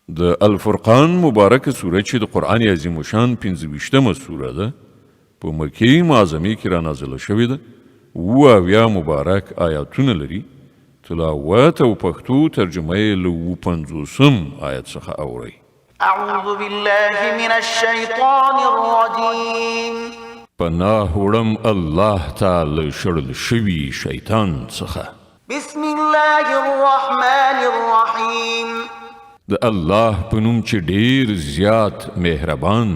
د الفرقان مبارکه سوره چې د قرآن عظیم شان 25مه سوره ده په مکې معظمه کې را نازله شوې ده. اویا مبارک آیاتونه لري. تلاوت او پښتو ترجمه یې له 50 آیت څخه اورئ. اعوذ بالله من الشیطان الرجیم. پناه وړم الله تعالی شړل شوي شیطان څخه. بسم الله الرحمن الرحیم. د الله په نوم چې ډیر زیات مهربان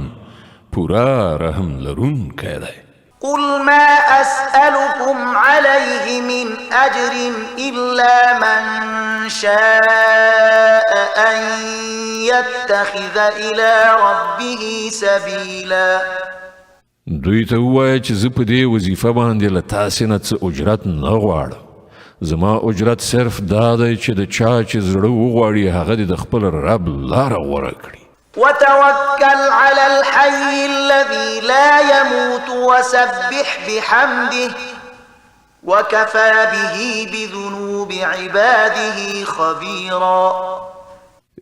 پورا رحم لرونکی دی. قل ما أسألكم عليه من أجر إلا من شاء أن يتخذ إلى ربه سبيلا. دوی ته ووایه چې زه په دې وظیفه باندې له تاسې نه څه اجرت نه غواړم. زما اجرت صرف دا دی چې د چا چې زړه وغواړي هغه دې د خپل رب لاره غوره کړي. وتوكل على الحي الذي لا يموت وسبح بحمده وكفى به بذنوب عباده خبيرا.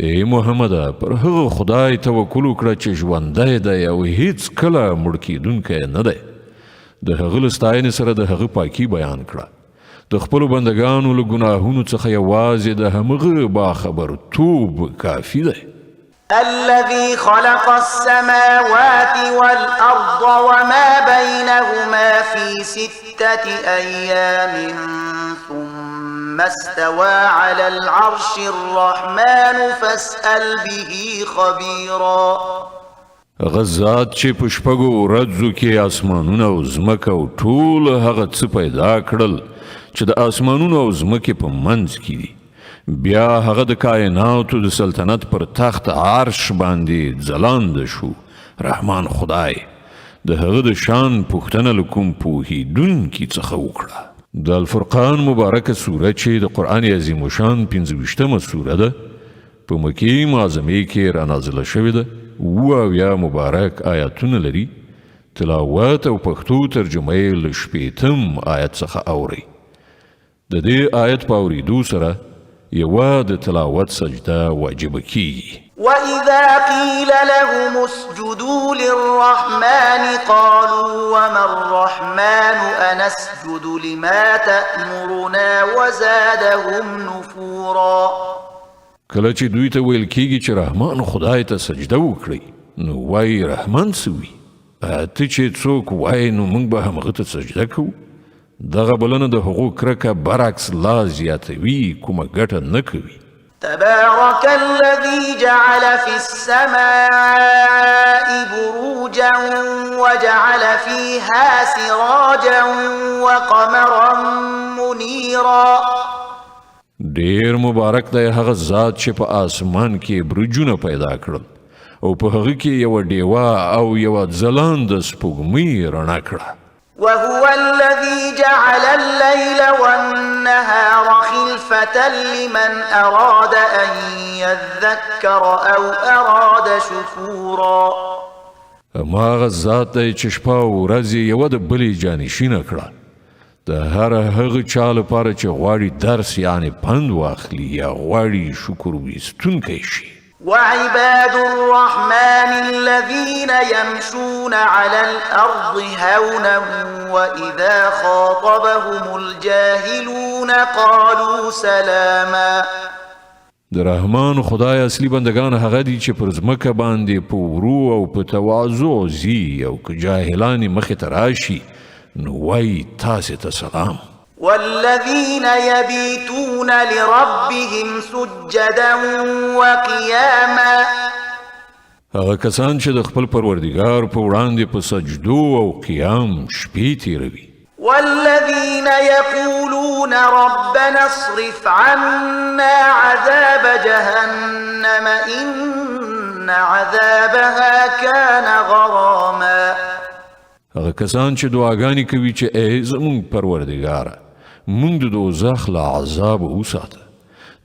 ای محمد پر هغه خدای توکل وکړه چې ژوندی دی او هیڅ کله مړ کیدونکی نه دی. د هغه له ستاینې سره د هغه پاکي بیان کړه. د خپلو بندګانو له ګناهونو څخه یوازې د همغه باخبرتوب کافي دی. الذي خلق السماوات والأرض وما بينهما في 6 أيام ثم استوى على العرش الرحمن فاسأل به خبيرا. غزات چې په شپږو ورځو کې اسمانونه او ځمکه او ټول هغه څه پیدا کړل چې د اسمانونو او ځمکې په منځ کې دي. بیا هغه د کائناتو د سلطنت پر تخت عرش باندې ځلانده شو. رحمان خدای د هغه د شان پوښتنه له کوم پوهیدونکي څخه وکړه. د الفرقان مبارکه سوره چې د قرآن عظیم شان 25مه سوره ده په مکې معظمه کې را نازله شوې ده. اویا مبارک آیاتونه لري. تلاوت او پښتو ترجمه یې له 60 آیت څخه اورئ. د دې آیت په اورېدو سره یوه د تلاوت سجده واجبه کیږي. وَإِذَا قِيلَ لَهُمُ اسْجُدُوا لِلرَّحْمَنِ قَالُوا وَمَا الرَّحْمَنُ أَنَسْجُدُ لِمَا تَأْمُرُنَا وَزَادَهُمْ نُفُورًا. کله چې دوی ته ویل کیږي چې رحمان خدای ته سجده وکړئ نو وایي رحمان څه وي؟ ته چې څوک وایي نو موږ به همغه ته سجده کوو. دغه بلنه د هغو کرکه برعکس لا زیاتوي، کومه ګټه نه کوي. تبارك الذي جعل في السماء بروجا وجعل فيها سراجا وقمرا منيرا. ډیر مبارک دی هغه ذات چې په آسمان کې برجونه پیدا کړل او په هغه کې یو ډیوه او یو ځلانده سپوږمۍ رڼا کړه. وهو الذي جعل الليل والنهار خلفة لمن أراد أن يذكر أو أراد شكورا. هماغه ذات دی چې شپه او ورځ یوه د بلې جانشینه کړه د هر هغه چا لپاره چې غواړي درس یعنی پند واخلي یا غواړي شکر ویستونکی شي. وعباد الرحمن الذين يمشون على الأرض هونا وإذا خاطبهم الجاهلون قالوا سلاما. د رحمان خدای اصلي بندگان هغه دي چې پر ځمکه باندې په ورو او په تواضع ځي او که جاهلان مخې ته راشي نو وایي تاسې ته سلام. والذين يبيتون لربهم سجدا وقياما. هغه کسان چې د خپل پروردګار په وړاندې په سجدو او قیام شپې تیروي. والذين يقولون ربنا اصرف عنا عذاب جهنم إن عذابها كان غراما. هغه کسان چې دعاګانې کوي چې ای زموږ پروردګاره موږ د دوزخ له عذاب وساته.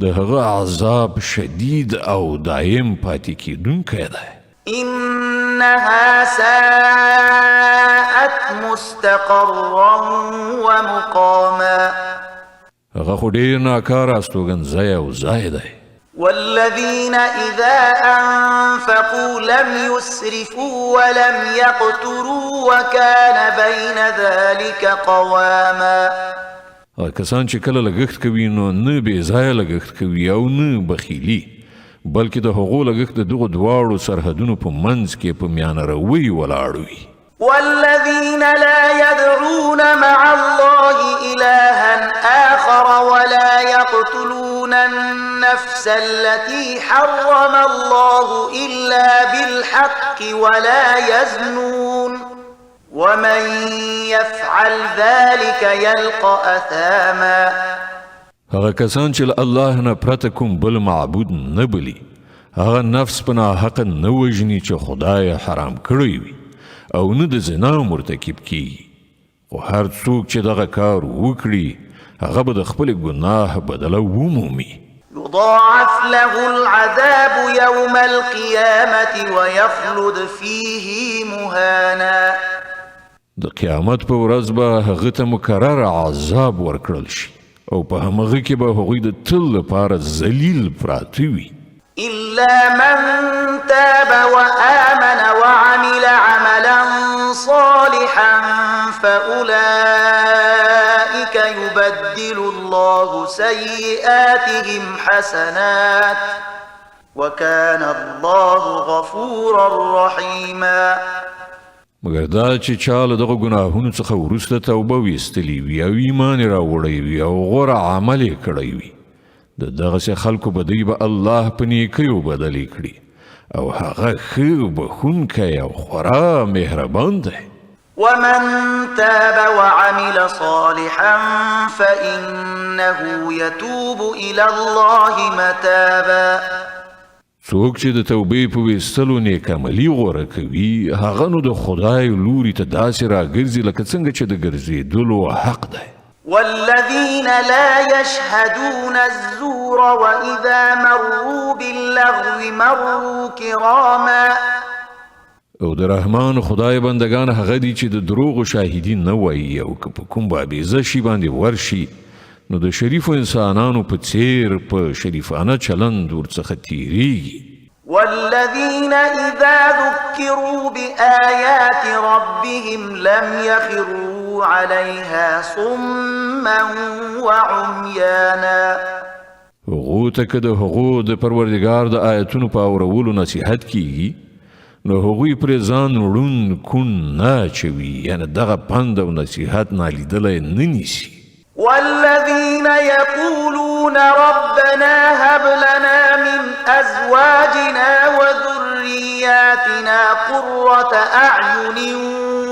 د هغه عذاب شدید او دایم پاتې کیدونکی دی. إنها ساءت مستقرا ومقاما. هغه خو ډیر ناکاره استوګنځی او ځای دی. والذين إذا أنفقوا لم يسرفوا ولم يقتروا وكان بين ذلك قواما. کسان چې کله لګښت کوي نو نه بې ځایه لګښت کوي او نه بخیلي، بلکې د هغو لګښت د دغو دواړو سرحدونو په منځ کې په میانه روي ولاړ وي. والذين لا يدعون مع الله إلها آخر ولا يقتلون النفس التي حرم الله إلا بالحق ولا يزنون ومن يفعل ذلك يلقى أثاما. هغه کسان چې الله نه پرته کوم بل معبود نه بلي، هغه نفس په ناحق نه وژني چې خدای حرام کړی وي، او نه د زنا مرتکب کیږي، خو هر څوک چې دغه کار وکړي هغه به د خپل ګناه بدله ومومي. يضاعف له العذاب يوم القيامة ويخلد فيه مهانا. د قیامت په ورځ به هغه ته مکرر عذاب ورکړل شي او په همغه کې به هغوی د تل لپاره ذلیل پراته وي. إلا من تاب وآمن وعمل عملا صالحا فأولئك يبدل الله سيئاتهم حسنات وكان الله غفورا رحيما. مګر دا چې چا له دغه ګناهونو څخه وروسته توبه ویستلی وي او ایمان یې راوړی وي او غوره عمل یې کړی وي، د دغسې خلکو بدی به الله په نیکیو بدلې کړي او هغه ښه بخښونکی او خورا مهربان دی. ومن تاب وعمل صالحا فإنه يتوب إلى الله متابا. څوک چې د توبې په ویستلو نیک عملي غوره کوي هغه نو د خدای لوري ته داسې راګرځي لکه څنګه چې د ګرځېدلو حق دی. والذين لا يشهدون الزور وإذا مروا باللغو مروا كراما. او د رحمان خدای بندگان هغه دي چې د دروغ شاهدین نه وایي او که په کوم بابیزه شي باندې ورشي نو د شریفو انسانانو په څیر په شریفانه چلند ورڅخه تیریږي. والذين إذا ذكروا بآيات ربهم لم يخروا عليها صما وعميانا. هغو ته که د هغو د پروردګار د آیتونو په اورولو نصیحت کیږي نو هغوی پرې ځان ړوند کون نه اچوي، یعنې دغه پند او نصیحت نالیدلی نه نیسي. والذين يقولون ربنا هب لنا من أزواجنا وذرياتنا قرة أعين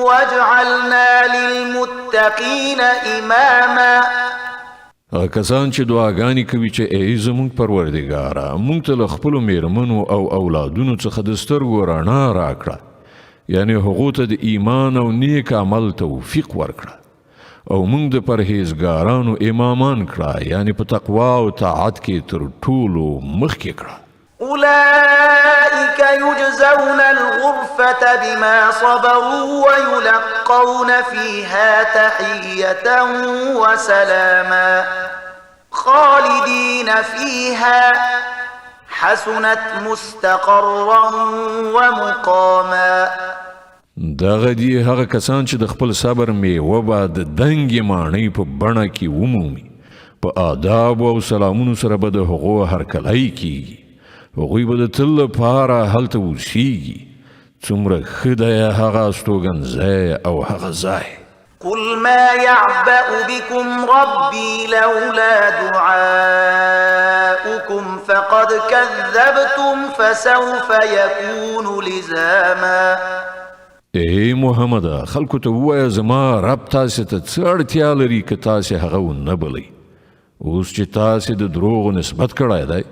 واجعلنا للمتقين إماما. کسان چې دعاګانې کوي چې ای زموږ پروردګاره موږ ته له خپلو میرمنو او اولادونو څخه د سترګو رڼا راکړه، یعنې هغو ته د ایمان او نیک عمل توفیق ورکړه او موږ د پرهیزګارانو امامان کړه، یعنی په تقوا او طاعت کې تر ټولو مخکې کړه. أولئك يجزون الغرفة بما صبروا ويلقون فيها تحية وسلاما خالدين فيها حسنت مستقرا ومقاما. دغه دی هغه کسان چې د خپل صبر میوه به د دنګې ماڼۍ په بڼه کې ومومي، په آداب او سلامونو سره به د هغو هرکلی کیږي، هغوی به د تل لپاره هلته اوسیږي. څومره ښه دی هغه استوګنځی او هغه ځای. قل ما يعبأ بكم ربي لولا دعاؤكم فقد كذبتم فسوف يكون لزاما. ای محمد خلکو ته ووایه زما رب تاسې ته څه اړتیا لري که تاسې هغه ونه بلئ. اوس چې تاسې د دروغو نسبت کړی دی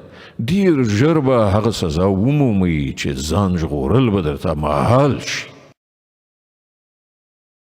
ډیر ژر به هغه سزا ومومئ چې ځان ژغورل به درته محال شي.